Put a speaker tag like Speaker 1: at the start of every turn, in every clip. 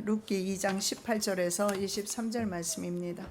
Speaker 1: 룻기 2장 18절에서 23절 말씀입니다.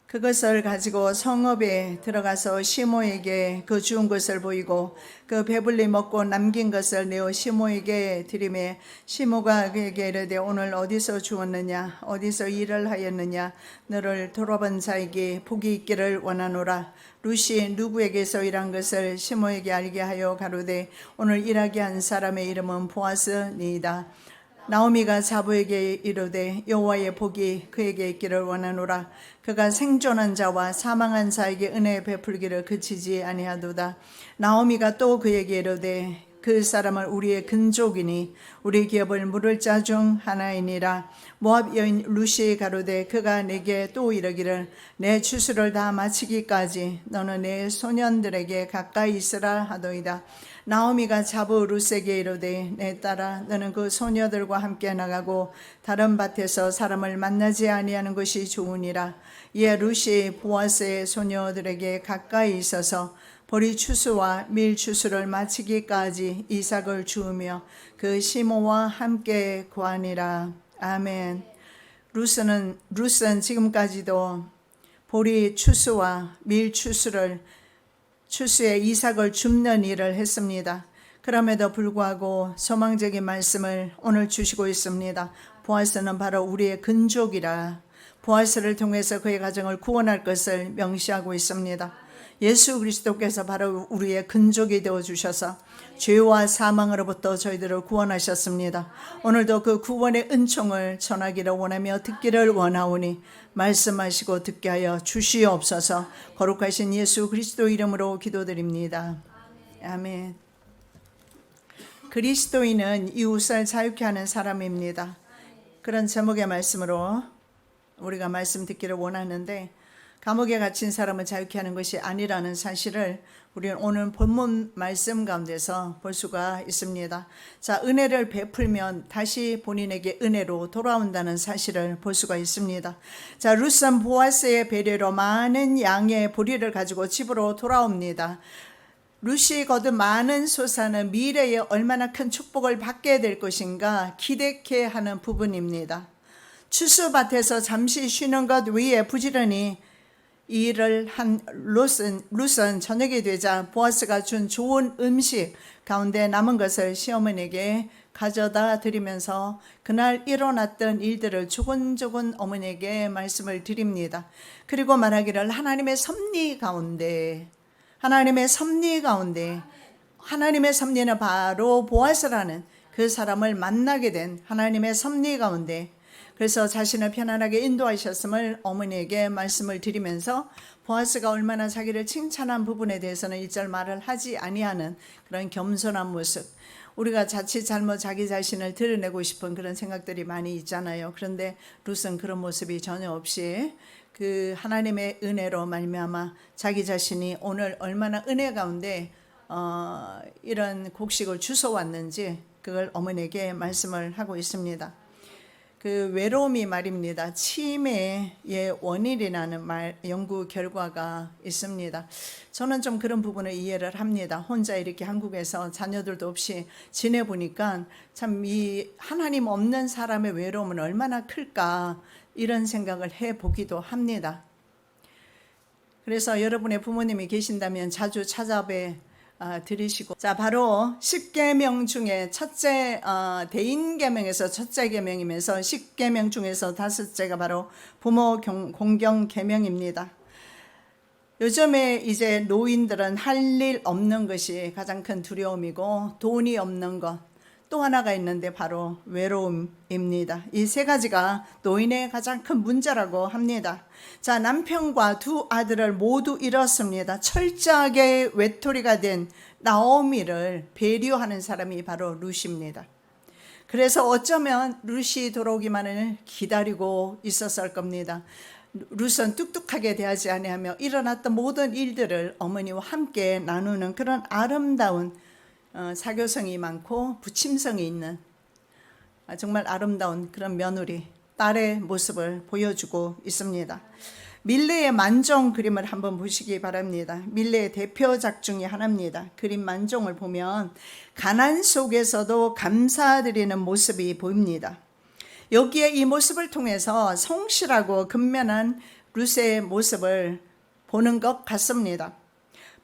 Speaker 1: 그것을 가지고 성읍에 들어가서 시모에게 그 주운 것을 보이고 그 배불리 먹고 남긴 것을 내어 시모에게 드리매 시모가 그에게 이르되 오늘 어디서 주었느냐 어디서 일을 하였느냐 너를 돌아본 자에게 복이 있기를 원하노라. 룻이 누구에게서 일한 것을 시모에게 알게 하여 가로되 오늘 일하게 한 사람의 이름은 보아스니이다. 나오미가 자부에게 이르되 여호와의 복이 그에게 있기를 원하노라. 그가 생존한 자와 사망한 자에게 은혜 베풀기를 그치지 아니하도다. 나오미가 또 그에게 이르되 그 사람은 우리의 근족이니 우리 기업을 물을 자 중 하나이니라. 모압 여인 룻이 가로되 그가 내게 또 이르기를 내 추수를 다 마치기까지 너는 내 소년들에게 가까이 있으라 하더이다. 나오미가 자부 룻에게 이르되 내 딸아 너는 그 소녀들과 함께 나가고 다른 밭에서 사람을 만나지 아니하는 것이 좋으니라. 이에 룻이 보아스의 소녀들에게 가까이 있어서 보리 추수와 밀 추수를 마치기까지 이삭을 주우며 그 시모와 함께 구하니라. 아멘. 룻은 지금까지도 보리 추수와 밀 추수에 이삭을 줍는 일을 했습니다. 그럼에도 불구하고 소망적인 말씀을 오늘 주시고 있습니다. 보아스는 바로 우리의 근족이라. 보아스를 통해서 그의 가정을 구원할 것을 명시하고 있습니다. 예수 그리스도께서 바로 우리의 근족이 되어주셔서 죄와 사망으로부터 저희들을 구원하셨습니다. 오늘도 그 구원의 은총을 전하기를 원하며 듣기를 원하오니 말씀하시고 듣게 하여 주시옵소서. 거룩하신 예수 그리스도 이름으로 기도드립니다. 아멘. 그리스도인은 이웃을 자유케 하는 사람입니다. 그런 제목의 말씀으로 우리가 말씀 듣기를 원하는데, 감옥에 갇힌 사람을 자유케 하는 것이 아니라는 사실을 우리는 오늘 본문 말씀 가운데서 볼 수가 있습니다. 자, 은혜를 베풀면 다시 본인에게 은혜로 돌아온다는 사실을 볼 수가 있습니다. 자, 룻은 보아스의 배려로 많은 양의 보리를 가지고 집으로 돌아옵니다. 룻이 거둔 많은 소사는 미래에 얼마나 큰 축복을 받게 될 것인가 기대케 하는 부분입니다. 추수밭에서 잠시 쉬는 것 외에 부지런히 이 일을 한 룻은 저녁이 되자 보아스가 준 좋은 음식 가운데 남은 것을 시어머니에게 가져다 드리면서 그날 일어났던 일들을 조곤조곤 어머니에게 말씀을 드립니다. 그리고 말하기를 하나님의 섭리 가운데 하나님의 섭리는 바로 보아스라는 그 사람을 만나게 된 하나님의 섭리 가운데, 그래서 자신을 편안하게 인도하셨음을 어머니에게 말씀을 드리면서 보아스가 얼마나 자기를 칭찬한 부분에 대해서는 일절 말을 하지 아니하는 그런 겸손한 모습. 우리가 자칫 잘못 자기 자신을 드러내고 싶은 그런 생각들이 많이 있잖아요. 그런데 룻은 그런 모습이 전혀 없이 그 하나님의 은혜로 말미암아 자기 자신이 오늘 얼마나 은혜 가운데 이런 곡식을 주워왔는지 그걸 어머니에게 말씀을 하고 있습니다. 그 외로움이 말입니다. 치매의 원인이라는 연구 결과가 있습니다. 저는 좀 그런 부분을 이해를 합니다. 혼자 이렇게 한국에서 자녀들도 없이 지내보니까 참 이 하나님 없는 사람의 외로움은 얼마나 클까 이런 생각을 해보기도 합니다. 그래서 여러분의 부모님이 계신다면 자주 찾아뵈 들으시고, 자, 바로 10계명 중에 첫째 대인계명에서 첫째 계명이면서 10계명 중에서 다섯째가 바로 부모 공경 계명입니다. 요즘에 이제 노인들은 할 일 없는 것이 가장 큰 두려움이고 돈이 없는 것, 또 하나가 있는데 바로 외로움입니다. 이 세 가지가 노인의 가장 큰 문제라고 합니다. 자, 남편과 두 아들을 모두 잃었습니다. 철저하게 외톨이가 된 나오미를 배려하는 사람이 바로 룻입니다. 그래서 어쩌면 룻이 돌아오기만을 기다리고 있었을 겁니다. 룻은 뚝뚝하게 대하지 아니하며 일어났던 모든 일들을 어머니와 함께 나누는 그런 아름다운 사교성이 많고 부침성이 있는 정말 아름다운 그런 며느리, 딸의 모습을 보여주고 있습니다. 밀레의 만종 그림을 한번 보시기 바랍니다. 밀레의 대표작 중에 하나입니다. 그림 만종을 보면 가난 속에서도 감사드리는 모습이 보입니다. 여기에 이 모습을 통해서 성실하고 근면한 룻의 모습을 보는 것 같습니다.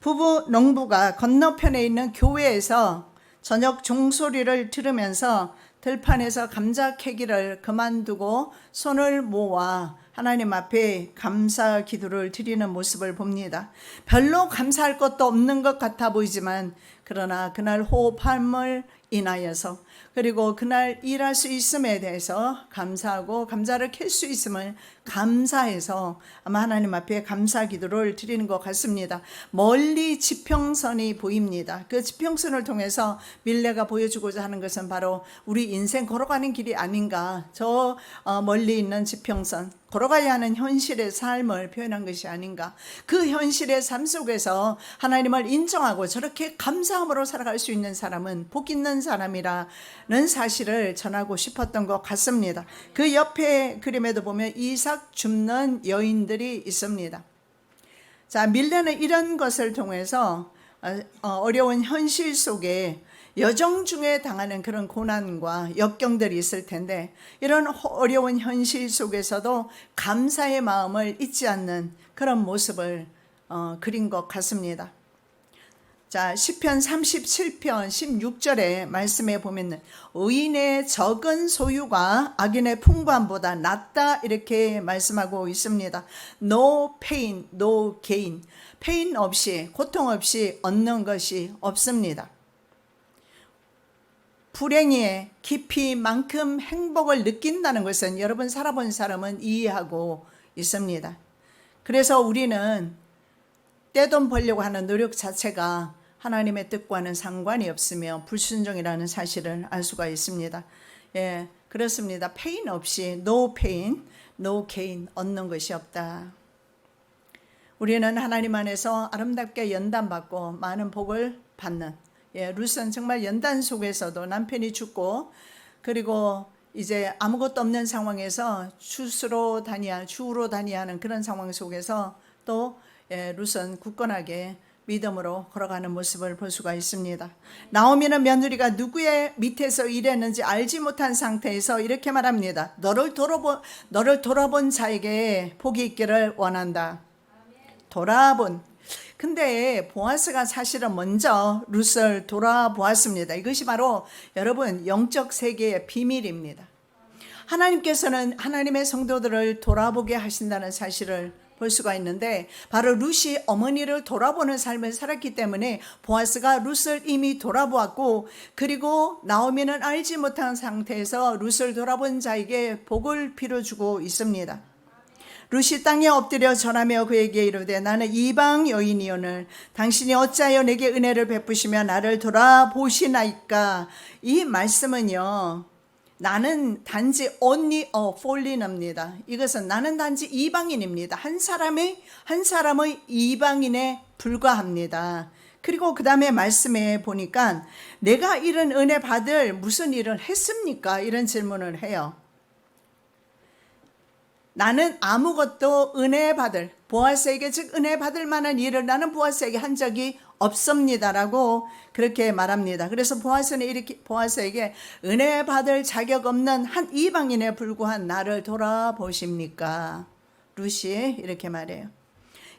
Speaker 1: 부부 농부가 건너편에 있는 교회에서 저녁 종소리를 들으면서 들판에서 감자 캐기를 그만두고 손을 모아 하나님 앞에 감사 기도를 드리는 모습을 봅니다. 별로 감사할 것도 없는 것 같아 보이지만 그러나 그날 호흡함을 인하여서 그리고 그날 일할 수 있음에 대해서 감사하고 감자를 캘 수 있음을 감사해서 아마 하나님 앞에 감사 기도를 드리는 것 같습니다. 멀리 지평선이 보입니다. 그 지평선을 통해서 밀레가 보여주고자 하는 것은 바로 우리 인생 걸어가는 길이 아닌가. 저 멀리 있는 지평선, 걸어가야 하는 현실의 삶을 표현한 것이 아닌가. 그 현실의 삶 속에서 하나님을 인정하고 저렇게 감사함으로 살아갈 수 있는 사람은 복 있는 사람이라는 사실을 전하고 싶었던 것 같습니다. 그 옆에 그림에도 보면 이삭 줍는 여인들이 있습니다. 자, 밀레는 이런 것을 통해서 어려운 현실 속에 여정 중에 당하는 그런 고난과 역경들이 있을 텐데 이런 어려운 현실 속에서도 감사의 마음을 잊지 않는 그런 모습을 그린 것 같습니다. 자, 시편 37편 16절의 말씀에 보면 의인의 적은 소유가 악인의 풍부함보다 낫다 이렇게 말씀하고 있습니다. No pain, no gain. pain 없이, 고통 없이 얻는 것이 없습니다. 불행의 깊이만큼 행복을 느낀다는 것은 여러분 살아본 사람은 이해하고 있습니다. 그래서 우리는 떼돈 벌려고 하는 노력 자체가 하나님의 뜻과는 상관이 없으며 불순종이라는 사실을 알 수가 있습니다. 예, 그렇습니다. pain 없이 no pain, no gain 얻는 것이 없다. 우리는 하나님 안에서 아름답게 연단받고 많은 복을 받는 룻은 정말 연단 속에서도 남편이 죽고 그리고 이제 아무것도 없는 상황에서 주우러 다니야 하는 그런 상황 속에서 또 룻은 굳건하게 믿음으로 걸어가는 모습을 볼 수가 있습니다. 나오미는 며느리가 누구의 밑에서 일했는지 알지 못한 상태에서 이렇게 말합니다. 너를 돌아본 자에게 복이 있기를 원한다. 근데 보아스가 사실은 먼저 룻을 돌아보았습니다. 이것이 바로 여러분 영적 세계의 비밀입니다. 하나님께서는 하나님의 성도들을 돌아보게 하신다는 사실을 볼 수가 있는데 바로 룻이 어머니를 돌아보는 삶을 살았기 때문에 보아스가 룻을 이미 돌아보았고 그리고 나오미는 알지 못한 상태에서 룻을 돌아본 자에게 복을 빌어주고 있습니다. 룻이 땅에 엎드려 절하며 그에게 이르되 나는 이방 여인이오늘 당신이 어찌하여 내게 은혜를 베푸시며 나를 돌아보시나이까. 이 말씀은요 나는 단지 only a foreigner입니다. 이것은 나는 단지 이방인입니다. 한 사람의 이방인에 불과합니다. 그리고 그 다음에 말씀에 보니까 내가 이런 은혜 받을 무슨 일을 했습니까? 이런 질문을 해요. 나는 아무것도 보아스에게 즉 은혜 받을 만한 일을 나는 보아스에게 한 적이 없습니다라고 그렇게 말합니다. 그래서 보아스는 이렇게 보아스에게 은혜 받을 자격 없는 한 이방인에 불과한 나를 돌아보십니까? 룻이 이렇게 말해요.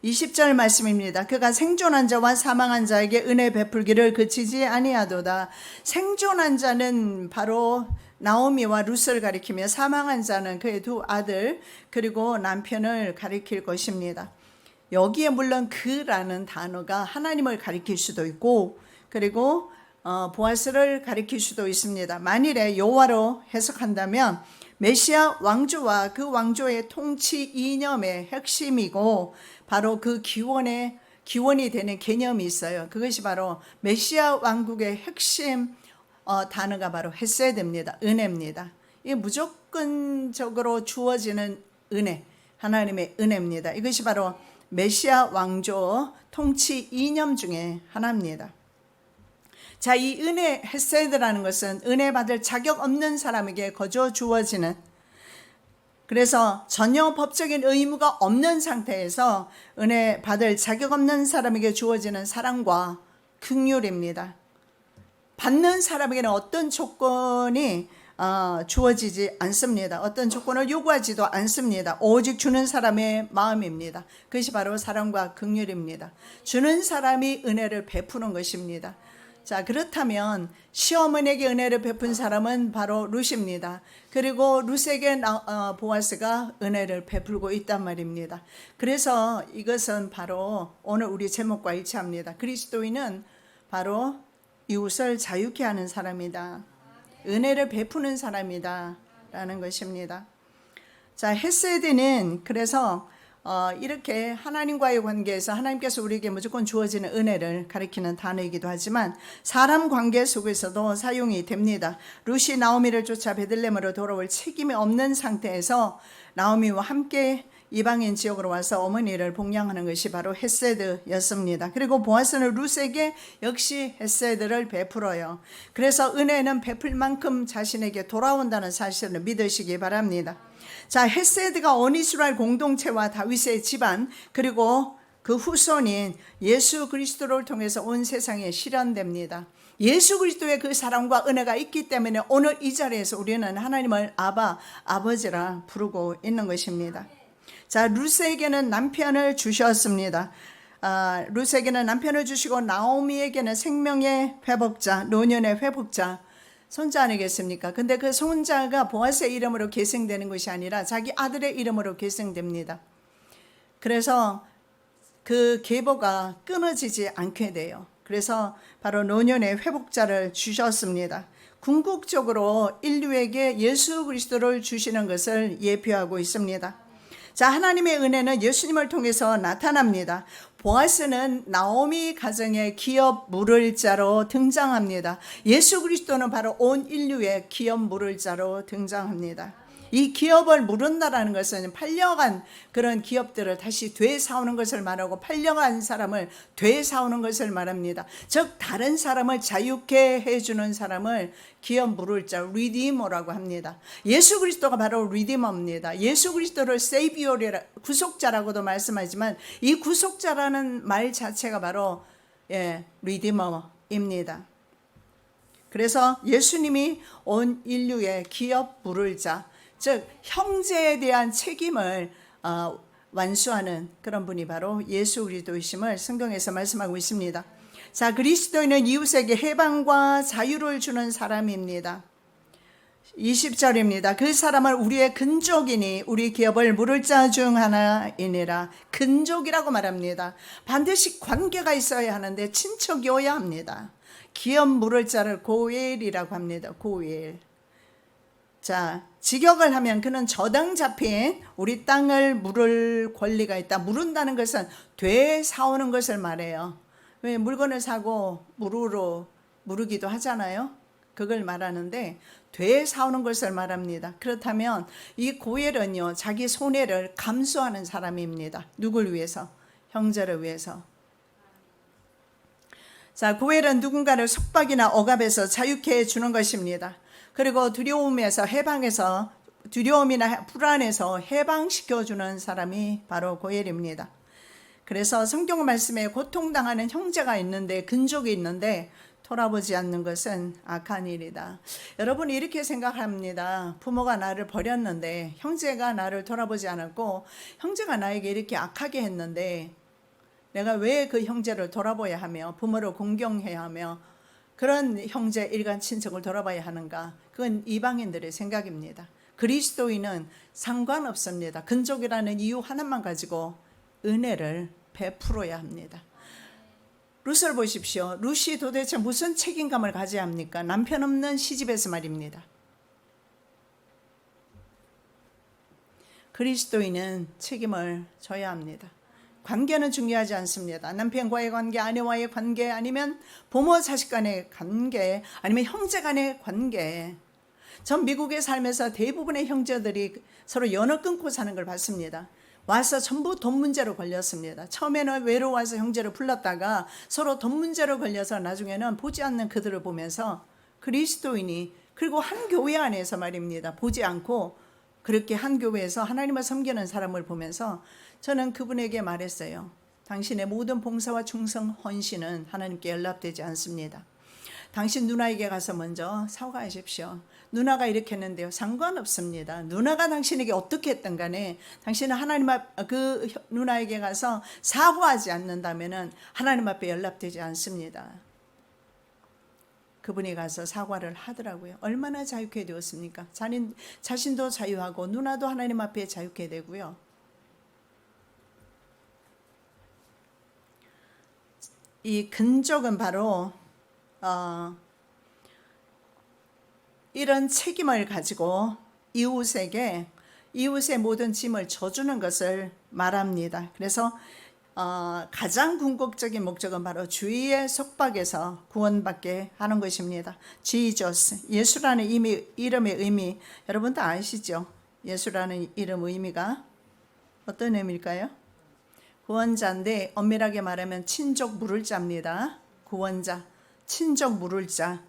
Speaker 1: 20절 말씀입니다. 그가 생존한 자와 사망한 자에게 은혜 베풀기를 그치지 아니하도다. 생존한 자는 바로 나오미와 룻을 가리키며 사망한 자는 그의 두 아들 그리고 남편을 가리킬 것입니다. 여기에 물론 그라는 단어가 하나님을 가리킬 수도 있고 그리고 보아스를 가리킬 수도 있습니다. 만일에 여호와로 해석한다면 메시아 왕조와 그 왕조의 통치 이념의 핵심이고 바로 그 기원이 되는 개념이 있어요. 그것이 바로 메시아 왕국의 핵심 단어가 바로 헤세드입니다. 은혜입니다. 이게 무조건적으로 주어지는 은혜, 하나님의 은혜입니다. 이것이 바로 메시아 왕조 통치 이념 중에 하나입니다. 자, 이 은혜 헤세드라는 것은 은혜 받을 자격 없는 사람에게 거저 주어지는 그래서 전혀 법적인 의무가 없는 상태에서 은혜 받을 자격 없는 사람에게 주어지는 사랑과 긍휼입니다. 받는 사람에게는 어떤 조건이 주어지지 않습니다. 어떤 조건을 요구하지도 않습니다. 오직 주는 사람의 마음입니다. 그것이 바로 사랑과 긍휼입니다. 주는 사람이 은혜를 베푸는 것입니다. 자, 그렇다면 시어머니에게 은혜를 베푼 사람은 바로 룻입니다. 그리고 룻에게 보아스가 은혜를 베풀고 있단 말입니다. 그래서 이것은 바로 오늘 우리 제목과 일치합니다. 그리스도인은 바로 이웃을 자유케 하는 사람이다. 은혜를 베푸는 사람이다 라는 것입니다. 자, 헤세드는 그래서 이렇게 하나님과의 관계에서 하나님께서 우리에게 무조건 주어지는 은혜를 가리키는 단어이기도 하지만 사람 관계 속에서도 사용이 됩니다. 룻이 나오미를 쫓아 베들레헴으로 돌아올 책임이 없는 상태에서 나오미와 함께 이방인 지역으로 와서 어머니를 봉양하는 것이 바로 헤세드였습니다. 그리고 보아스는 룻에게 역시 헤세드를 베풀어요. 그래서 은혜는 베풀 만큼 자신에게 돌아온다는 사실을 믿으시기 바랍니다. 자, 헤세드가 온이스라엘 공동체와 다윗의 집안 그리고 그 후손인 예수 그리스도를 통해서 온 세상에 실현됩니다. 예수 그리스도의 그 사랑과 은혜가 있기 때문에 오늘 이 자리에서 우리는 하나님을 아버지라 부르고 있는 것입니다. 자, 룻에게는 남편을 주셨습니다. 룻에게는 남편을 주시고 나오미에게는 생명의 회복자, 노년의 회복자, 손자 아니겠습니까? 근데 그 손자가 보아스의 이름으로 계승되는 것이 아니라 자기 아들의 이름으로 계승됩니다. 그래서 그 계보가 끊어지지 않게 돼요. 그래서 바로 노년의 회복자를 주셨습니다. 궁극적으로 인류에게 예수 그리스도를 주시는 것을 예표하고 있습니다. 자, 하나님의 은혜는 예수님을 통해서 나타납니다. 보아스는 나오미 가정의 기업 물을 자로 등장합니다. 예수 그리스도는 바로 온 인류의 기업 물을 자로 등장합니다. 이 기업을 물은다라는 것은 팔려간 그런 기업들을 다시 되사오는 것을 말하고 팔려간 사람을 되사오는 것을 말합니다. 즉 다른 사람을 자유케 해주는 사람을 기업 물을 자 리디머라고 합니다. 예수 그리스도가 바로 리디머입니다. 예수 그리스도를 세이비오리라 구속자라고도 말씀하지만 이 구속자라는 말 자체가 바로 리디머입니다. 그래서 예수님이 온 인류의 기업 물을 자, 즉 형제에 대한 책임을 완수하는 그런 분이 바로 예수 그리스도이심을 성경에서 말씀하고 있습니다. 자, 그리스도인은 이웃에게 해방과 자유를 주는 사람입니다. 20절입니다. 그 사람은 우리의 근족이니 우리 기업을 물을 자 중 하나이니라. 근족이라고 말합니다. 반드시 관계가 있어야 하는데 친척이어야 합니다. 기업 물을 자를 고엘이라고 합니다. 고엘. 자, 직역을 하면 그는 저당 잡힌 우리 땅을 물을 권리가 있다. 물은다는 것은 되사오는 것을 말해요. 왜 물건을 사고 무르기도 하잖아요. 그걸 말하는데 되사오는 것을 말합니다. 그렇다면 이 고엘은요, 자기 손해를 감수하는 사람입니다. 누굴 위해서? 형제를 위해서. 자, 고엘은 누군가를 속박이나 억압에서 자유케 해주는 것입니다. 그리고 두려움에서 해방해서 두려움이나 불안에서 해방시켜주는 사람이 바로 고엘입니다. 그래서 성경 말씀에 고통당하는 형제가 있는데 근족이 있는데 돌아보지 않는 것은 악한 일이다. 여러분이 이렇게 생각합니다. 부모가 나를 버렸는데 형제가 나를 돌아보지 않았고 형제가 나에게 이렇게 악하게 했는데 내가 왜 그 형제를 돌아봐야 하며 부모를 공경해야 하며 그런 형제 일간 친척을 돌아봐야 하는가? 그건 이방인들의 생각입니다. 그리스도인은 상관없습니다. 근족이라는 이유 하나만 가지고 은혜를 베풀어야 합니다. 룻을 보십시오. 룻이 도대체 무슨 책임감을 가져야 합니까? 남편 없는 시집에서 말입니다. 그리스도인은 책임을 져야 합니다. 관계는 중요하지 않습니다. 남편과의 관계, 아내와의 관계, 아니면 부모 자식 간의 관계, 아니면 형제 간의 관계. 전 미국에 살면서 대부분의 형제들이 서로 연을 끊고 사는 걸 봤습니다. 와서 전부 돈 문제로 걸렸습니다. 처음에는 외로워서 형제를 불렀다가 서로 돈 문제로 걸려서 나중에는 보지 않는 그들을 보면서 그리스도인이, 그리고 한 교회 안에서 말입니다, 보지 않고 그렇게 한 교회에서 하나님을 섬기는 사람을 보면서 저는 그분에게 말했어요. 당신의 모든 봉사와 충성, 헌신은 하나님께 연락되지 않습니다. 당신 누나에게 가서 먼저 사과하십시오. 누나가 이렇게 했는데요. 상관없습니다. 누나가 당신에게 어떻게 했든 간에 당신은 하나님 그 누나에게 가서 사과하지 않는다면 하나님 앞에 연락되지 않습니다. 그분이 가서 사과를 하더라고요. 얼마나 자유케 되었습니까? 자신도 자유하고 누나도 하나님 앞에 자유케 되고요. 이 근족은 바로 이런 책임을 가지고 이웃의 모든 짐을 져주는 것을 말합니다. 그래서 가장 궁극적인 목적은 바로 주의의 속박에서 구원받게 하는 것입니다. Jesus, 예수라는 이름의 의미 여러분 다 아시죠? 예수라는 이름 의미가 어떤 의미일까요? 구원자인데 엄밀하게 말하면 친족 물을 자입니다. 구원자, 친족 물을 자,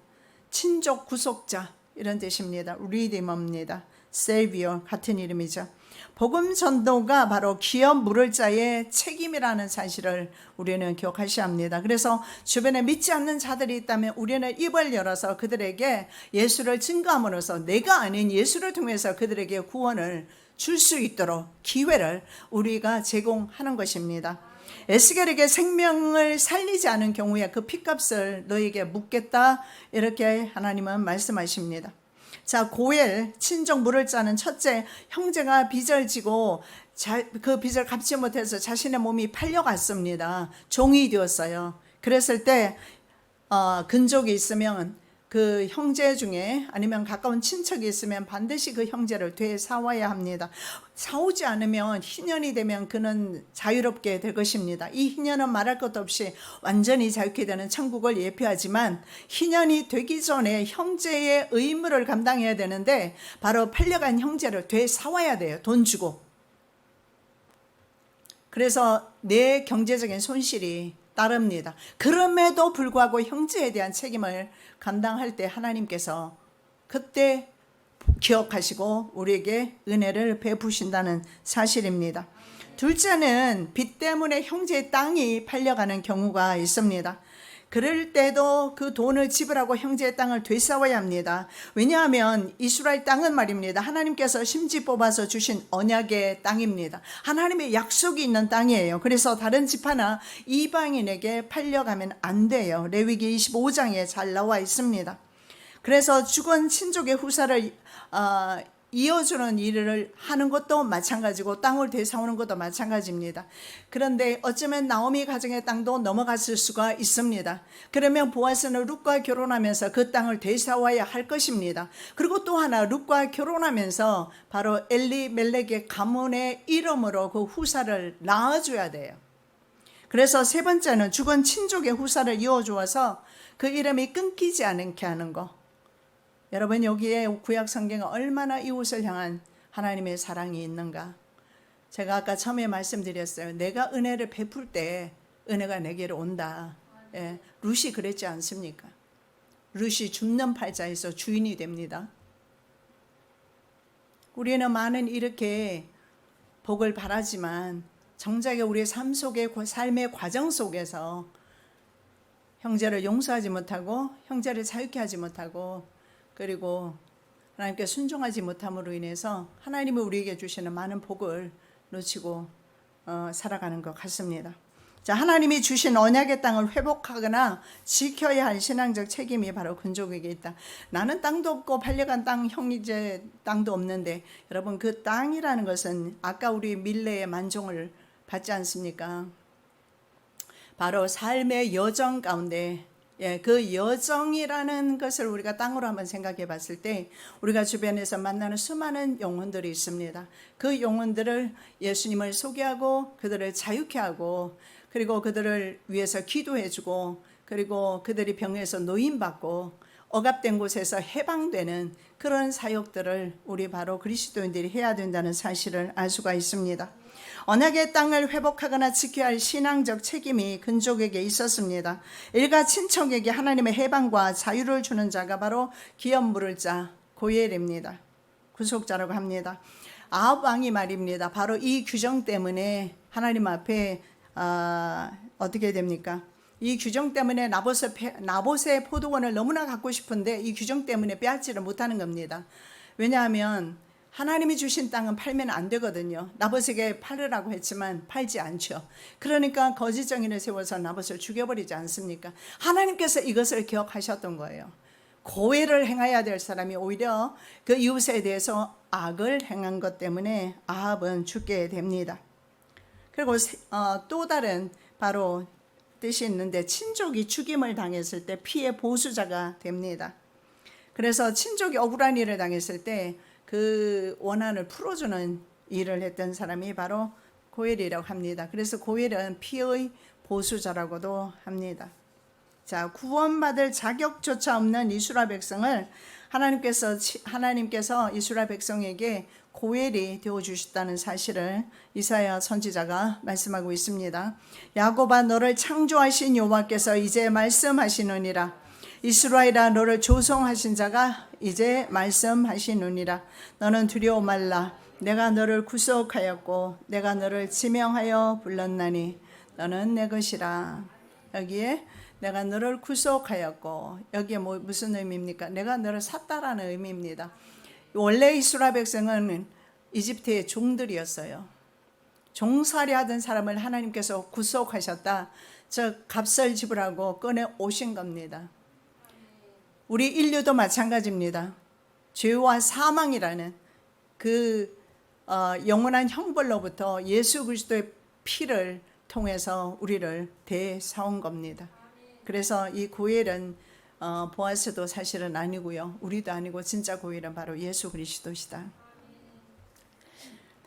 Speaker 1: 친족 구속자 이런 뜻입니다. 리디머입니다. Savior 같은 이름이죠. 복음 전도가 바로 기업 물을 자의 책임이라는 사실을 우리는 기억하셔야 합니다. 그래서 주변에 믿지 않는 자들이 있다면 우리는 입을 열어서 그들에게 예수를 증거함으로써 내가 아닌 예수를 통해서 그들에게 구원을 줄 수 있도록 기회를 우리가 제공하는 것입니다. 에스겔에게 생명을 살리지 않은 경우에 그 피값을 너에게 묻겠다 이렇게 하나님은 말씀하십니다. 자, 고엘 친족 물을 자는 첫째, 형제가 빚을 지고 그 빚을 갚지 못해서 자신의 몸이 팔려갔습니다. 종이 되었어요. 그랬을 때 근족이 있으면 그 형제 중에 아니면 가까운 친척이 있으면 반드시 그 형제를 되사와야 합니다. 사오지 않으면 희년이 되면 그는 자유롭게 될 것입니다. 이 희년은 말할 것도 없이 완전히 자유케 되는 천국을 예표하지만 희년이 되기 전에 형제의 의무를 감당해야 되는데 바로 팔려간 형제를 되사와야 돼요. 돈 주고. 그래서 내 경제적인 손실이 따릅니다. 그럼에도 불구하고 형제에 대한 책임을 감당할 때 하나님께서 그때 기억하시고 우리에게 은혜를 베푸신다는 사실입니다. 둘째는 빚 때문에 형제의 땅이 팔려가는 경우가 있습니다. 그럴 때도 그 돈을 지불하고 형제의 땅을 되사와야 합니다. 왜냐하면 이스라엘 땅은 말입니다. 하나님께서 심지 뽑아서 주신 언약의 땅입니다. 하나님의 약속이 있는 땅이에요. 그래서 다른 집 하나 이방인에게 팔려가면 안 돼요. 레위기 25장에 잘 나와 있습니다. 그래서 죽은 친족의 후사를 이어주는 일을 하는 것도 마찬가지고 땅을 되사오는 것도 마찬가지입니다. 그런데 어쩌면 나오미 가정의 땅도 넘어갔을 수가 있습니다. 그러면 보아스는 룻과 결혼하면서 그 땅을 되사와야 할 것입니다. 그리고 또 하나 룻과 결혼하면서 바로 엘리멜렉의 가문의 이름으로 그 후사를 낳아줘야 돼요. 그래서 세 번째는 죽은 친족의 후사를 이어주어서 그 이름이 끊기지 않게 하는 거. 여러분 여기에 구약 성경에 얼마나 이웃을 향한 하나님의 사랑이 있는가. 제가 아까 처음에 말씀드렸어요. 내가 은혜를 베풀 때 은혜가 내게로 온다. 예, 룻이 그랬지 않습니까? 룻이 줍는 팔자에서 주인이 됩니다. 우리는 많은 이렇게 복을 바라지만 정작에 우리의 삶의 과정 속에서 형제를 용서하지 못하고 형제를 자유케 하지 못하고 그리고 하나님께 순종하지 못함으로 인해서 하나님이 우리에게 주시는 많은 복을 놓치고 살아가는 것 같습니다. 자, 하나님이 주신 언약의 땅을 회복하거나 지켜야 할 신앙적 책임이 바로 근족에게 있다. 나는 땅도 없고 팔려간 땅, 형제 땅도 없는데 여러분 그 땅이라는 것은 아까 우리 밀레의 만종을 받지 않습니까? 바로 삶의 여정 가운데 그 여정이라는 것을 우리가 땅으로 한번 생각해 봤을 때 우리가 주변에서 만나는 수많은 영혼들이 있습니다. 그 영혼들을 예수님을 소개하고 그들을 자유케 하고 그리고 그들을 위해서 기도해 주고 그리고 그들이 병에서 노임받고 억압된 곳에서 해방되는 그런 사역들을 우리 바로 그리스도인들이 해야 된다는 사실을 알 수가 있습니다. 언약의 땅을 회복하거나 지켜야 할 신앙적 책임이 근족에게 있었습니다. 일가 친척에게 하나님의 해방과 자유를 주는 자가 바로 기업 물을 자 고엘입니다. 구속자라고 합니다. 아합 왕이 말입니다. 바로 이 규정 때문에 하나님 앞에 어떻게 됩니까? 이 규정 때문에 나봇의 포도원을 너무나 갖고 싶은데 이 규정 때문에 빼앗지를 못하는 겁니다. 왜냐하면 하나님이 주신 땅은 팔면 안 되거든요. 나봇에게 팔으라고 했지만 팔지 않죠. 그러니까 거짓 정인을 세워서 나봇을 죽여버리지 않습니까? 하나님께서 이것을 기억하셨던 거예요. 고의를 행해야 될 사람이 오히려 그 이웃에 대해서 악을 행한 것 때문에 아합은 죽게 됩니다. 그리고 또 다른 바로 뜻이 있는데, 친족이 죽임을 당했을 때 피해 보수자가 됩니다. 그래서 친족이 억울한 일을 당했을 때 그 원한을 풀어주는 일을 했던 사람이 바로 고엘이라고 합니다. 그래서 고엘은 피의 보수자라고도 합니다. 자, 구원받을 자격조차 없는 이스라엘 백성을 하나님께서 이스라엘 백성에게 고엘이 되어주셨다는 사실을 이사야 선지자가 말씀하고 있습니다. 야곱아, 너를 창조하신 여호와께서 이제 말씀하시느니라. 이스라엘아, 너를 조성하신 자가 이제 말씀하시느니라. 너는 두려워 말라. 내가 너를 구속하였고 내가 너를 지명하여 불렀나니 너는 내 것이라. 여기에 내가 너를 구속하였고, 여기에 무슨 의미입니까? 내가 너를 샀다라는 의미입니다. 원래 이스라엘 백성은 이집트의 종들이었어요. 종살이 하던 사람을 하나님께서 구속하셨다, 즉 값을 지불하고 꺼내 오신 겁니다. 우리 인류도 마찬가지입니다. 죄와 사망이라는 그 영원한 형벌로부터 예수 그리스도의 피를 통해서 우리를 대사온 겁니다. 그래서 이 고엘은 보아스도 사실은 아니고요, 우리도 아니고 진짜 고엘은 바로 예수 그리스도시다.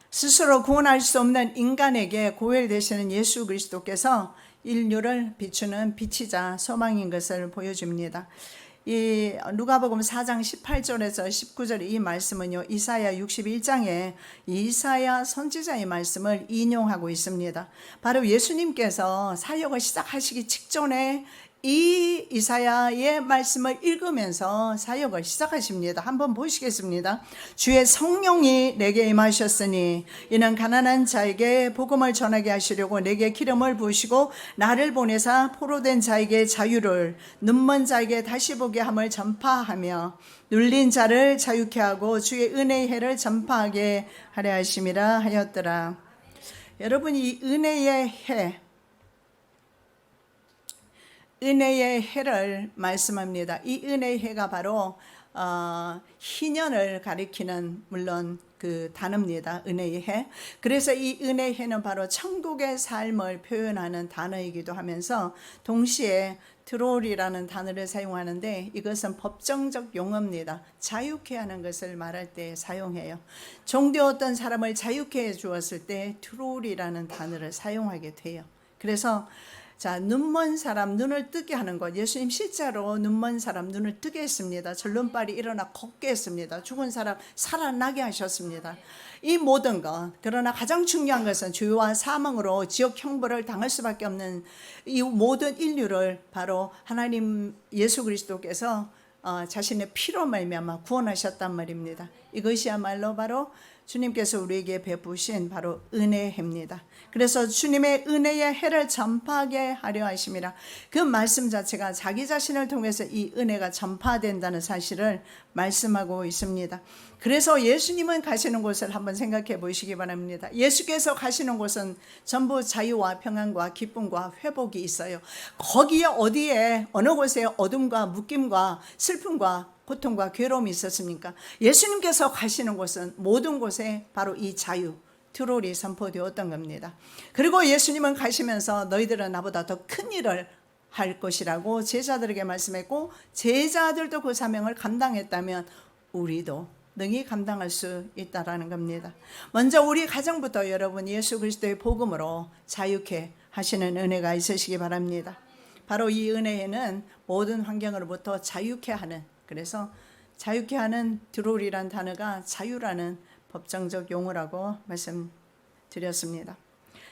Speaker 1: 스스로 구원할 수 없는 인간에게 고엘 되시는 예수 그리스도께서 인류를 비추는 빛이자 소망인 것을 보여줍니다. 이 누가복음 4장 18절에서 19절 이 말씀은요, 이사야 61장에 이사야 선지자의 말씀을 인용하고 있습니다. 바로 예수님께서 사역을 시작하시기 직전에 이 이사야의 말씀을 읽으면서 사역을 시작하십니다. 한번 보시겠습니다. 주의 성령이 내게 임하셨으니 이는 가난한 자에게 복음을 전하게 하시려고 내게 기름을 부으시고 나를 보내사 포로된 자에게 자유를, 눈먼 자에게 다시 보게 함을 전파하며 눌린 자를 자유케 하고 주의 은혜의 해를 전파하게 하려 하심이라 하였더라. 여러분, 이 은혜의 해, 은혜의 해를 말씀합니다. 이 은혜의 해가 바로 희년을 가리키는 물론 그 단어입니다. 은혜의 해. 그래서 이 은혜의 해는 바로 천국의 삶을 표현하는 단어이기도 하면서 동시에 트롤이라는 단어를 사용하는데, 이것은 법정적 용어입니다. 자유케 하는 것을 말할 때 사용해요. 종되었던 사람을 자유케 해 주었을 때 트롤이라는 단어를 사용하게 돼요. 그래서 자, 눈먼 사람 눈을 뜨게 하는 것. 예수님 실제로 눈먼 사람 눈을 뜨게 했습니다. 절름발이 일어나 걷게 했습니다. 죽은 사람 살아나게 하셨습니다. 이 모든 것, 그러나 가장 중요한 것은 죄와 사망으로 지옥 형벌을 당할 수밖에 없는 이 모든 인류를 바로 하나님 예수 그리스도께서 자신의 피로 말미암아 구원하셨단 말입니다. 이것이야말로 바로 주님께서 우리에게 베푸신 바로 은혜입니다. 그래서 주님의 은혜의 해를 전파하게 하려 하심이라. 그 말씀 자체가 자기 자신을 통해서 이 은혜가 전파된다는 사실을 말씀하고 있습니다. 그래서 예수님은 가시는 곳을 한번 생각해 보시기 바랍니다. 예수께서 가시는 곳은 전부 자유와 평안과 기쁨과 회복이 있어요. 거기에 어디에 어느 곳에 어둠과 묶임과 슬픔과 고통과 괴로움이 있었습니까? 예수님께서 가시는 곳은 모든 곳에 바로 이 자유, 트롤이 선포되었던 겁니다. 그리고 예수님은 가시면서 너희들은 나보다 더 큰 일을 할 것이라고 제자들에게 말씀했고, 제자들도 그 사명을 감당했다면 우리도 능히 감당할 수 있다라는 겁니다. 먼저 우리 가정부터 여러분 예수 그리스도의 복음으로 자유케 하시는 은혜가 있으시기 바랍니다. 바로 이 은혜에는 모든 환경으로부터 자유케 하는, 그래서 자유케 하는 드롤이란 단어가 자유라는 법정적 용어라고 말씀드렸습니다.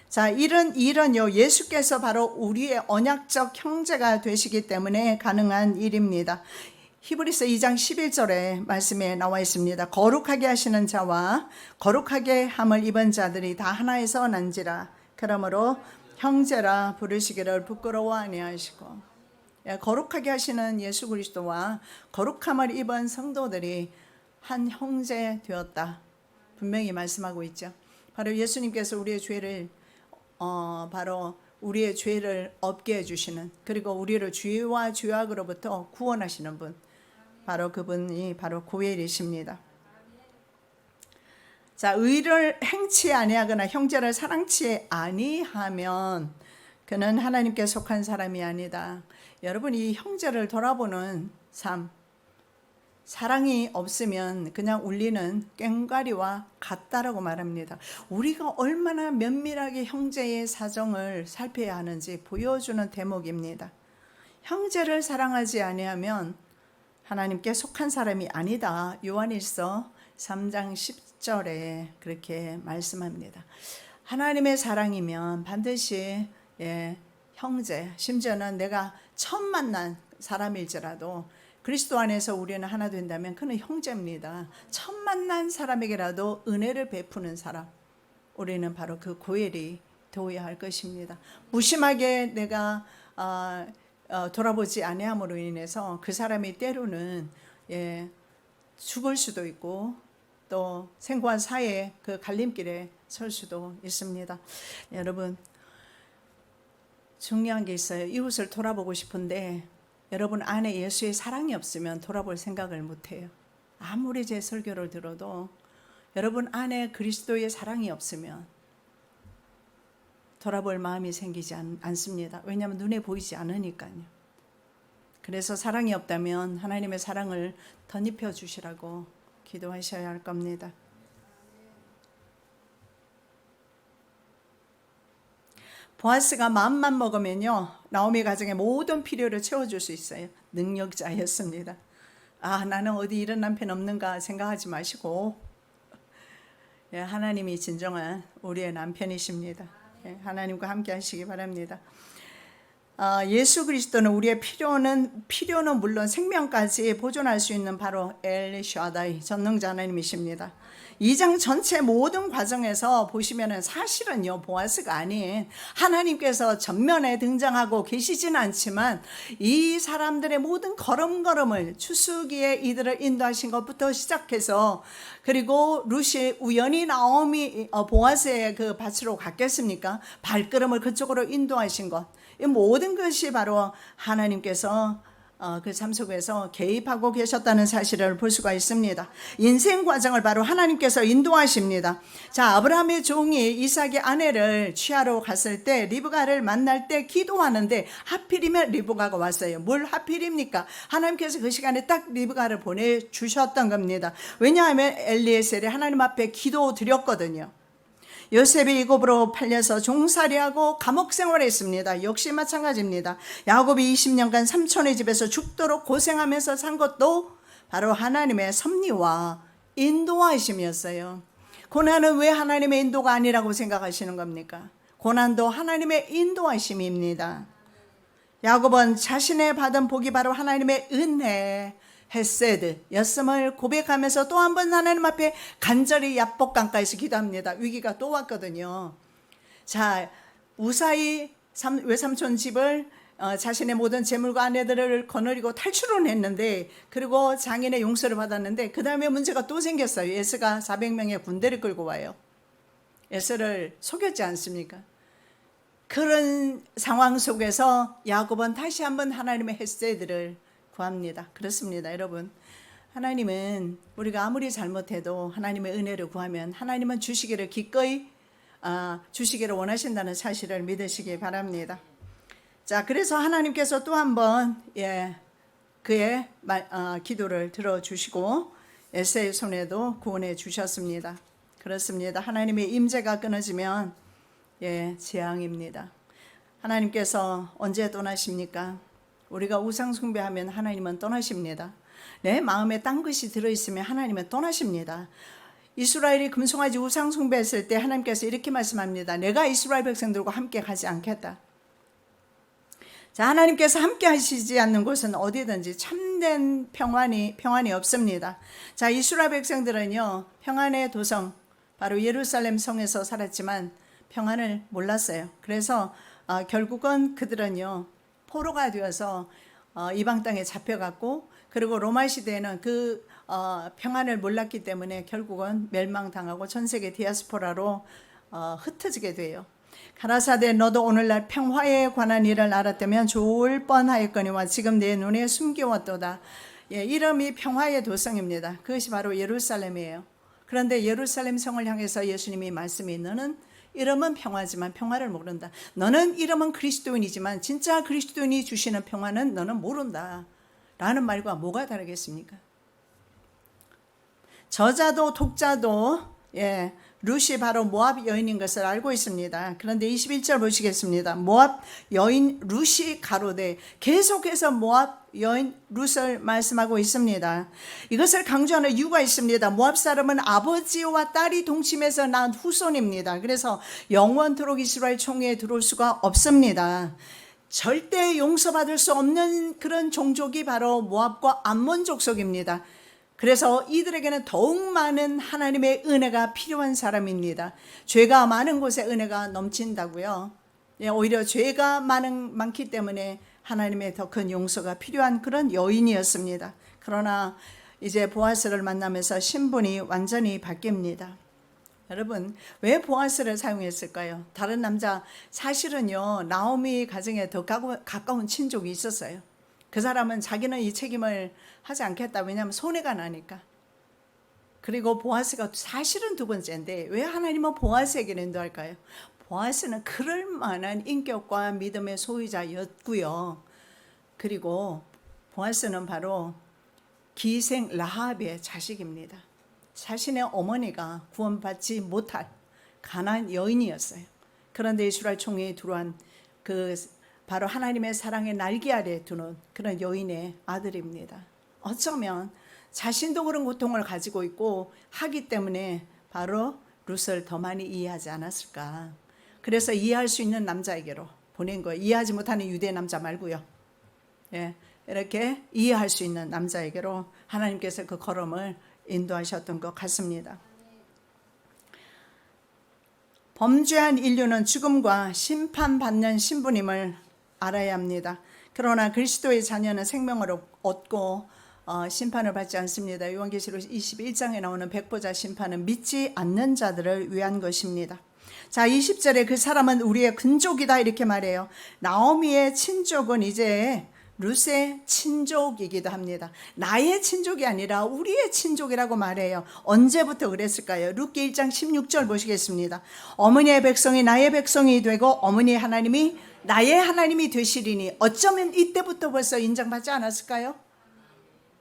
Speaker 1: 자, 이런 일은요, 예수께서 바로 우리의 언약적 형제가 되시기 때문에 가능한 일입니다. 히브리서 2장 11절에 말씀에 나와 있습니다. 거룩하게 하시는 자와 거룩하게 함을 입은 자들이 다 하나에서 난지라. 그러므로 형제라 부르시기를 부끄러워 아니하시고. 거룩하게 하시는 예수 그리스도와 거룩함을 입은 성도들이 한 형제 되었다. 분명히 말씀하고 있죠. 바로 예수님께서 우리의 죄를 없게 해주시는, 그리고 우리를 죄와 죄악으로부터 구원하시는 분, 바로 그분이 바로 고엘이십니다. 자, 의를 행치 아니하거나 형제를 사랑치 아니하면 그는 하나님께 속한 사람이 아니다. 여러분, 이 형제를 돌아보는 삶, 사랑이 없으면 그냥 울리는 꽹과리와 같다라고 말합니다. 우리가 얼마나 면밀하게 형제의 사정을 살펴야 하는지 보여주는 대목입니다. 형제를 사랑하지 아니하면 하나님께 속한 사람이 아니다. 요한일서 3장 10절에 그렇게 말씀합니다. 하나님의 사랑이면 반드시 형제, 심지어는 내가 처음 만난 사람일지라도 그리스도 안에서 우리는 하나 된다면 그는 형제입니다. 처음 만난 사람에게라도 은혜를 베푸는 사람, 우리는 바로 그 고엘이 되어야 할 것입니다. 무심하게 내가 돌아보지 아니함으로 인해서 그 사람이 때로는 죽을 수도 있고 또 생과 사의 그 갈림길에 설 수도 있습니다. 여러분, 중요한 게 있어요. 이웃을 돌아보고 싶은데 여러분 안에 예수의 사랑이 없으면 돌아볼 생각을 못해요. 아무리 제 설교를 들어도 여러분 안에 그리스도의 사랑이 없으면 돌아볼 마음이 생기지 않습니다. 왜냐하면 눈에 보이지 않으니까요. 그래서 사랑이 없다면 하나님의 사랑을 덧입혀 주시라고 기도하셔야 할 겁니다. 보아스가 마음만 먹으면요, 나오미 가정의 모든 필요를 채워줄 수 있어요. 능력자였습니다. 나는 어디 이런 남편 없는가 생각하지 마시고 하나님이 진정한 우리의 남편이십니다. 하나님과 함께 하시기 바랍니다. 예수 그리스도는 우리의 필요는 물론 생명까지 보존할 수 있는 바로 엘 샤다이, 전능자 하나님이십니다. 2장 전체 모든 과정에서 보시면은 사실은요, 보아스가 아닌 하나님께서 전면에 등장하고 계시지는 않지만 이 사람들의 모든 걸음걸음을 추수기에 이들을 인도하신 것부터 시작해서, 그리고 룻이 우연히 나오미 보아스의 그 밭으로 갔겠습니까? 발걸음을 그쪽으로 인도하신 것, 이 모든 것이 바로 하나님께서 그 삶 속에서 개입하고 계셨다는 사실을 볼 수가 있습니다. 인생 과정을 바로 하나님께서 인도하십니다. 자, 아브라함의 종이 이삭의 아내를 취하러 갔을 때 리브가를 만날 때 기도하는데 하필이면 리브가가 왔어요. 뭘 하필입니까? 하나님께서 그 시간에 딱 리브가를 보내주셨던 겁니다. 왜냐하면 엘리에셀이 하나님 앞에 기도 드렸거든요. 요셉이 애굽으로 팔려서 종살이하고 감옥 생활했습니다. 역시 마찬가지입니다. 야곱이 20년간 삼촌의 집에서 죽도록 고생하면서 산 것도 바로 하나님의 섭리와 인도하심이었어요. 고난은 왜 하나님의 인도가 아니라고 생각하시는 겁니까? 고난도 하나님의 인도하심입니다. 야곱은 자신의 받은 복이 바로 하나님의 은혜, 헤세드 였음을 고백하면서 또 한 번 하나님 앞에 간절히 야복강가에서 기도합니다. 위기가 또 왔거든요. 자, 우사이 외삼촌 집을 자신의 모든 재물과 아내들을 거느리고 탈출은 했는데, 그리고 장인의 용서를 받았는데 그 다음에 문제가 또 생겼어요. 에스가 400명의 군대를 끌고 와요. 에스를 속였지 않습니까? 그런 상황 속에서 야곱은 다시 한번 하나님의 헤세드를 구합니다. 그렇습니다, 여러분. 하나님은 우리가 아무리 잘못해도 하나님의 은혜를 구하면 하나님은 주시기를 기꺼이 주시기를 원하신다는 사실을 믿으시기 바랍니다. 자, 그래서 하나님께서 또 한 번 그의 기도를 들어주시고 에세의 손에도 구원해 주셨습니다. 그렇습니다. 하나님의 임재가 끊어지면 재앙입니다. 하나님께서 언제 떠나십니까? 우리가 우상 숭배하면 하나님은 떠나십니다. 내 마음에 딴 것이 들어있으면 하나님은 떠나십니다. 이스라엘이 금송아지 우상 숭배했을 때 하나님께서 이렇게 말씀합니다. 내가 이스라엘 백성들과 함께 가지 않겠다. 자, 하나님께서 함께 하시지 않는 곳은 어디든지 참된 평안이 없습니다. 자, 이스라엘 백성들은요, 평안의 도성, 바로 예루살렘 성에서 살았지만 평안을 몰랐어요. 그래서 결국은 그들은요, 포로가 되어서 이방 땅에 잡혀갔고, 그리고 로마 시대에는 그 평안을 몰랐기 때문에 결국은 멸망당하고 전 세계 디아스포라로 흩어지게 돼요. 가라사대 너도 오늘날 평화에 관한 일을 알았다면 좋을 뻔하였거니와 지금 내 눈에 숨겨왔도다. 예, 이름이 평화의 도성입니다. 그것이 바로 예루살렘이에요. 그런데 예루살렘 성을 향해서 예수님이 말씀이 너는 이름은 평화지만 평화를 모른다. 너는 이름은 그리스도인이지만 진짜 그리스도인이 주시는 평화는 너는 모른다. 라는 말과 뭐가 다르겠습니까? 저자도 독자도 룻이 바로 모압 여인인 것을 알고 있습니다. 그런데 21절 보시겠습니다. 모압 여인 룻이 가로되, 계속해서 모압 여인 룻을 말씀하고 있습니다. 이것을 강조하는 이유가 있습니다. 모압 사람은 아버지와 딸이 동침해서 낳은 후손입니다. 그래서 영원토록 이스라엘 총회에 들어올 수가 없습니다. 절대 용서받을 수 없는 그런 종족이 바로 모압과 암몬 족속입니다. 그래서 이들에게는 더욱 많은 하나님의 은혜가 필요한 사람입니다. 죄가 많은 곳에 은혜가 넘친다고요. 오히려 죄가 많기 때문에 하나님의 더 큰 용서가 필요한 그런 여인이었습니다. 그러나 이제 보아스를 만나면서 신분이 완전히 바뀝니다. 여러분, 왜 보아스를 사용했을까요? 다른 남자, 사실은요, 나오미 가정에 더 가까운 친족이 있었어요. 그 사람은 자기는 이 책임을 하지 않겠다. 왜냐하면 손해가 나니까. 그리고 보아스가 사실은 두 번째인데 왜 하나님은 보아스에게 인도할까요? 보아스는 그럴 만한 인격과 믿음의 소유자였고요. 그리고 보아스는 바로 기생 라합의 자식입니다. 자신의 어머니가 구원받지 못할 가난한 여인이었어요. 그런데 이스라엘 총회에 들어온 바로 하나님의 사랑의 날개 아래 두는 그런 여인의 아들입니다. 어쩌면 자신도 그런 고통을 가지고 있고 하기 때문에 바로 룻을 더 많이 이해하지 않았을까. 그래서 이해할 수 있는 남자에게로 보낸 거예요. 이해하지 못하는 유대 남자 말고요. 이렇게 이해할 수 있는 남자에게로 하나님께서 그 걸음을 인도하셨던 것 같습니다. 범죄한 인류는 죽음과 심판받는 신분임을 알아야 합니다. 그러나 그리스도의 자녀는 생명을 얻고 심판을 받지 않습니다. 요한계시록 21장에 나오는 백보자 심판은 믿지 않는 자들을 위한 것입니다. 자, 20절에 그 사람은 우리의 근족이다 이렇게 말해요. 나오미의 친족은 이제 룻의 친족이기도 합니다. 나의 친족이 아니라 우리의 친족이라고 말해요. 언제부터 그랬을까요? 룻기 1장 16절 보시겠습니다. 어머니의 백성이 나의 백성이 되고 어머니의 하나님이 나의 하나님이 되시리니. 어쩌면 이때부터 벌써 인정받지 않았을까요?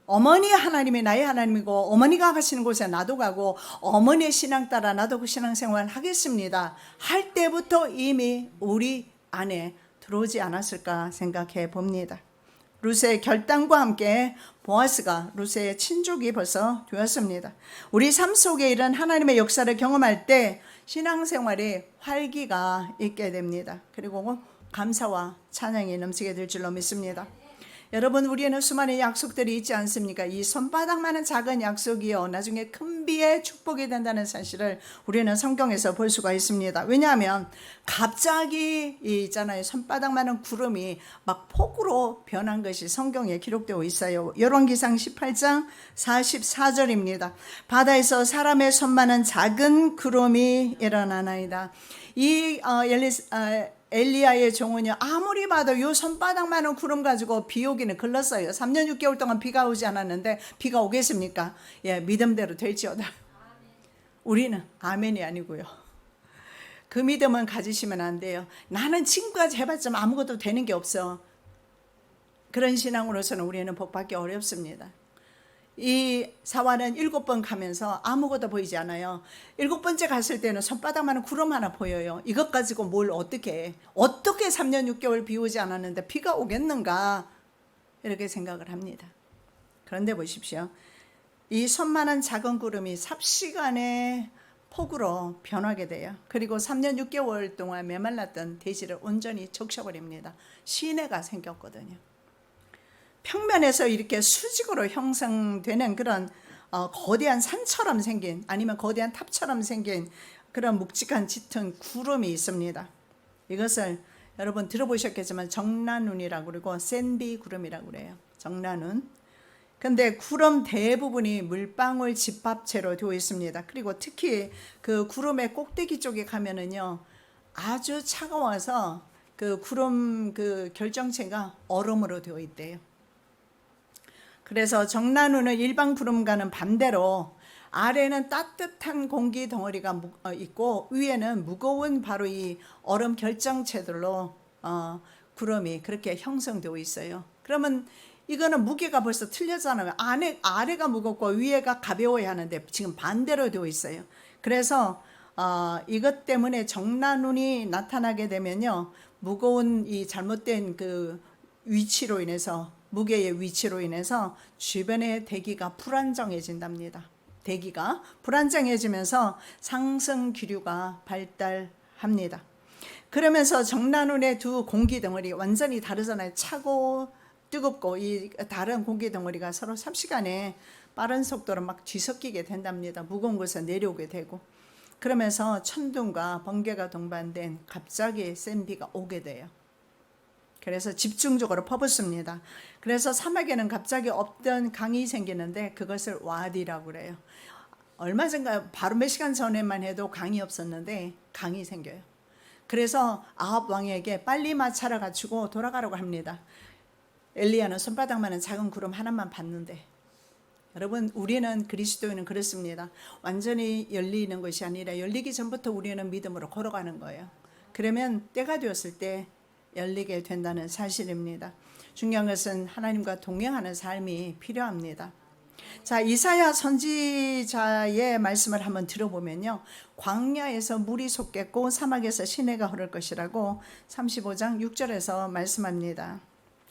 Speaker 1: 어머니의 하나님이 나의 하나님이고 어머니가 가시는 곳에 나도 가고 어머니의 신앙 따라 나도 그 신앙생활 하겠습니다 할 때부터 이미 우리 안에 들어오지 않았을까 생각해 봅니다. 룻의 결단과 함께 보아스가 룻의 친족이 벌써 되었습니다. 우리 삶 속에 이런 하나님의 역사를 경험할 때 신앙생활에 활기가 있게 됩니다. 그리고 감사와 찬양이 넘치게 될 줄로 믿습니다. 여러분, 우리에는 수많은 약속들이 있지 않습니까? 이 손바닥만한 작은 약속이요 나중에 큰 비의 축복이 된다는 사실을 우리는 성경에서 볼 수가 있습니다. 왜냐하면 갑자기 있잖아요, 손바닥만한 구름이 막 폭우로 변한 것이 성경에 기록되어 있어요. 열왕기상 18장 44절입니다. 바다에서 사람의 손만한 작은 구름이 일어나나이다. 이 엘리야의 종은요, 아무리 봐도 요 손바닥만한 구름 가지고 비 오기는 글렀어요. 3년 6개월 동안 비가 오지 않았는데 비가 오겠습니까? 믿음대로 될지어다. 우리는 아멘이 아니고요. 그 믿음은 가지시면 안 돼요. 나는 지금까지 해봤지만 아무것도 되는 게 없어. 그런 신앙으로서는 우리는 복받기 어렵습니다. 이 사화는 7번 가면서 아무것도 보이지 않아요. 7번째 갔을 때는 손바닥만한 구름 하나 보여요. 이것 가지고 뭘 어떻게 3년 6개월 비 오지 않았는데 비가 오겠는가 이렇게 생각을 합니다. 그런데 보십시오. 이 손만한 작은 구름이 삽시간에 폭우로 변하게 돼요. 그리고 3년 6개월 동안 메말랐던 대지를 온전히 적셔버립니다. 시내가 생겼거든요. 평면에서 이렇게 수직으로 형성되는 그런 거대한 산처럼 생긴, 아니면 거대한 탑처럼 생긴 그런 묵직한 짙은 구름이 있습니다. 이것을 여러분 들어보셨겠지만 정난운이라고 그러고 센비 구름이라고 그래요. 정난운. 근데 구름 대부분이 물방울 집합체로 되어 있습니다. 그리고 특히 그 구름의 꼭대기 쪽에 가면은요, 아주 차가워서 그 구름 그 결정체가 얼음으로 되어 있대요. 그래서 정난운은 일반 구름과는 반대로 아래는 따뜻한 공기 덩어리가 있고 위에는 무거운 바로 이 얼음 결정체들로 구름이 그렇게 형성되어 있어요. 그러면 이거는 무게가 벌써 틀렸잖아요. 아래가 무겁고 위에가 가벼워야 하는데 지금 반대로 되어 있어요. 그래서 이것 때문에 정난운이 나타나게 되면요, 무거운 이 잘못된 그 위치로 인해서, 무게의 위치로 인해서 주변의 대기가 불안정해진답니다. 대기가 불안정해지면서 상승 기류가 발달합니다. 그러면서 정난운의 두 공기 덩어리 완전히 다르잖아요. 차고 뜨겁고 이 다른 공기 덩어리가 서로 삽시간에 빠른 속도로 막 뒤섞이게 된답니다. 무거운 것을 내려오게 되고, 그러면서 천둥과 번개가 동반된 갑자기 센 비가 오게 돼요. 그래서 집중적으로 퍼붓습니다. 그래서 사막에는 갑자기 없던 강이 생기는데 그것을 와디라고 그래요. 얼마 전가 바로 몇 시간 전에만 해도 강이 없었는데 강이 생겨요. 그래서 아합 왕에게 빨리 마차를 갖추고 돌아가라고 합니다. 엘리야는 손바닥만한 작은 구름 하나만 봤는데, 여러분 우리는 그리스도인은 그렇습니다. 완전히 열리는 것이 아니라 열리기 전부터 우리는 믿음으로 걸어가는 거예요. 그러면 때가 되었을 때 열리게 된다는 사실입니다. 중요한 것은 하나님과 동행하는 삶이 필요합니다. 자, 이사야 선지자의 말씀을 한번 들어보면요, 광야에서 물이 솟겠고 사막에서 시내가 흐를 것이라고 35장 6절에서 말씀합니다.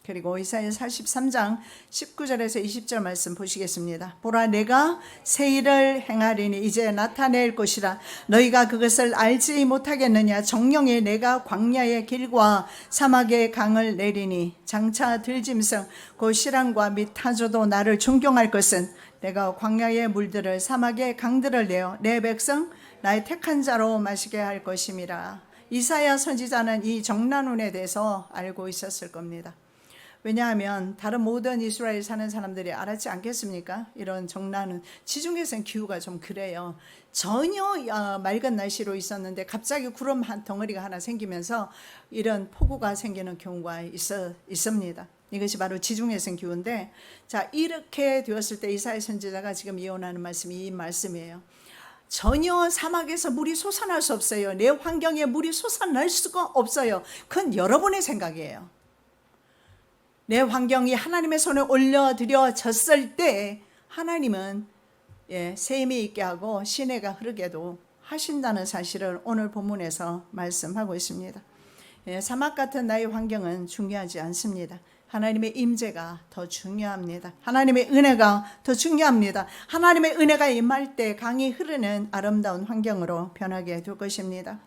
Speaker 1: 그리고 이사야 43장 19절에서 20절 말씀 보시겠습니다. 보라, 내가 새 일을 행하리니 이제 나타낼 것이라. 너희가 그것을 알지 못하겠느냐. 정령이 내가 광야의 길과 사막의 강을 내리니 장차 들짐승 곧 시랑과 및 타조도 나를 존경할 것은 내가 광야의 물들을 사막의 강들을 내어 내 백성 나의 택한 자로 마시게 할 것임이라. 이사야 선지자는 이 정난운에 대해서 알고 있었을 겁니다. 왜냐하면 다른 모든 이스라엘 사는 사람들이 알았지 않겠습니까? 이런 정난운, 지중해에서는 기후가 좀 그래요. 전혀 맑은 날씨로 있었는데 갑자기 구름 한 덩어리가 하나 생기면서 이런 폭우가 생기는 경우가 있습니다. 이것이 바로 지중해성 기후인데, 자, 이렇게 되었을 때 이사야 선지자가 지금 예언하는 말씀이 이 말씀이에요. 전혀 사막에서 물이 솟아날 수 없어요. 내 환경에 물이 솟아날 수가 없어요. 그건 여러분의 생각이에요. 내 환경이 하나님의 손에 올려드려졌을 때 하나님은 샘이 있게 하고 시내가 흐르게도 하신다는 사실을 오늘 본문에서 말씀하고 있습니다. 사막 같은 나의 환경은 중요하지 않습니다. 하나님의 임재가 더 중요합니다. 하나님의 은혜가 더 중요합니다. 하나님의 은혜가 임할 때 강이 흐르는 아름다운 환경으로 변하게 될 것입니다.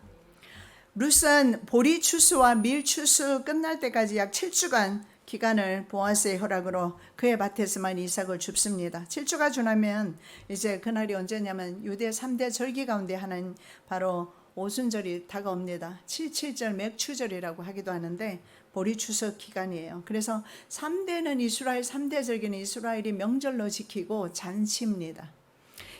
Speaker 1: 룻은 보리 추수와 밀 추수 끝날 때까지 약 7주간 기간을 보아스의 허락으로 그의 밭에서만 이삭을 줍습니다. 7주가 지나면 이제 그날이 언제냐면 유대 3대 절기 가운데 하나는 바로 오순절이 다가옵니다. 77절 맥추절이라고 하기도 하는데 보리 추석 기간이에요. 그래서 3대는 이스라엘 3대 절기는 이스라엘이 명절로 지키고 잔치입니다.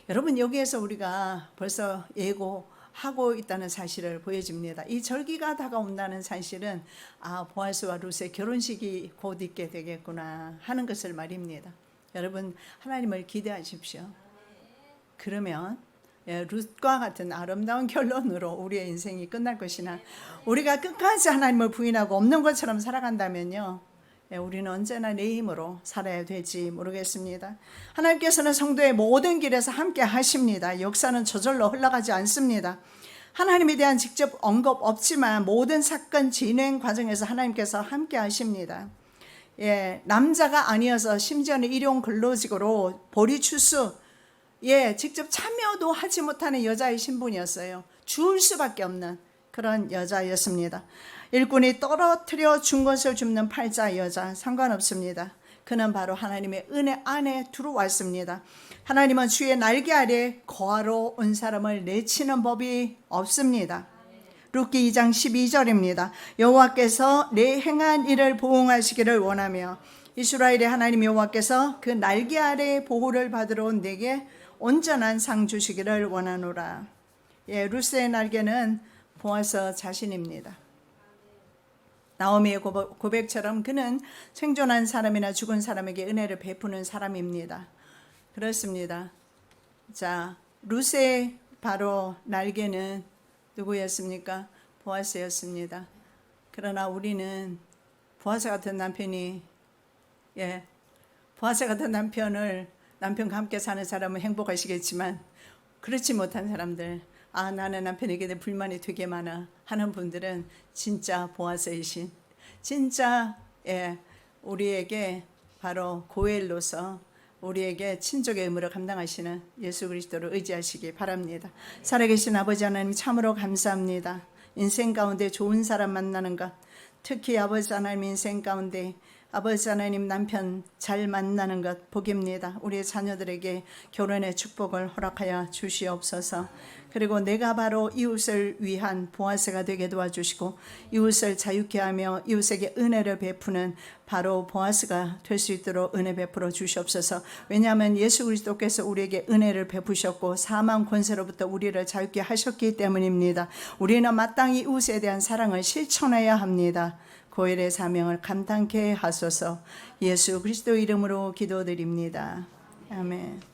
Speaker 1: 여러분 여기에서 우리가 벌써 예고하고 있다는 사실을 보여집니다. 이 절기가 다가온다는 사실은 보아스와 룻의 결혼식이 곧 있게 되겠구나 하는 것을 말입니다. 여러분 하나님을 기대하십시오. 그러면 룻과 같은 아름다운 결론으로 우리의 인생이 끝날 것이나 우리가 끝까지 하나님을 부인하고 없는 것처럼 살아간다면요, 우리는 언제나 내 힘으로 살아야 될지 모르겠습니다. 하나님께서는 성도의 모든 길에서 함께 하십니다. 역사는 저절로 흘러가지 않습니다. 하나님에 대한 직접 언급 없지만 모든 사건 진행 과정에서 하나님께서 함께 하십니다. 남자가 아니어서 심지어는 일용 근로직으로 보리 추수 직접 참여도 하지 못하는 여자의 신분이었어요. 죽을 수밖에 없는 그런 여자였습니다. 일꾼이 떨어뜨려 준 것을 줍는 팔자 여자, 상관없습니다. 그는 바로 하나님의 은혜 안에 들어왔습니다. 하나님은 주의 날개 아래 거하러 온 사람을 내치는 법이 없습니다. 룻기 2장 12절입니다. 여호와께서 내 행한 일을 보응하시기를 원하며 이스라엘의 하나님 여호와께서 그 날개 아래 보호를 받으러 온 내게 온전한 상 주시기를 원하노라. 룻의 날개는 보아스 자신입니다. 나오미의 고백처럼 그는 생존한 사람이나 죽은 사람에게 은혜를 베푸는 사람입니다. 그렇습니다. 자, 룻의 바로 날개는 누구였습니까? 보아스였습니다. 그러나 우리는 보아스 같은 남편이 보아스 같은 남편과 함께 사는 사람은 행복하시겠지만 그렇지 못한 사람들, 나는 남편에게 불만이 되게 많아 하는 분들은 진짜 보아스이신, 진짜 우리에게 바로 고엘로서 우리에게 친족의 의무를 감당하시는 예수 그리스도를 의지하시기 바랍니다. 살아계신 아버지 하나님 참으로 감사합니다. 인생 가운데 좋은 사람 만나는 것, 특히 아버지 하나님 인생 가운데 아버지 하나님 남편 잘 만나는 것 복입니다. 우리의 자녀들에게 결혼의 축복을 허락하여 주시옵소서. 그리고 내가 바로 이웃을 위한 보아스가 되게 도와주시고 이웃을 자유케 하며 이웃에게 은혜를 베푸는 바로 보아스가 될 수 있도록 은혜 베풀어 주시옵소서. 왜냐하면 예수 그리스도께서 우리에게 은혜를 베푸셨고 사망 권세로부터 우리를 자유케 하셨기 때문입니다. 우리는 마땅히 이웃에 대한 사랑을 실천해야 합니다. 고엘의 사명을 감당케 하소서. 예수 그리스도 이름으로 기도드립니다. 아멘.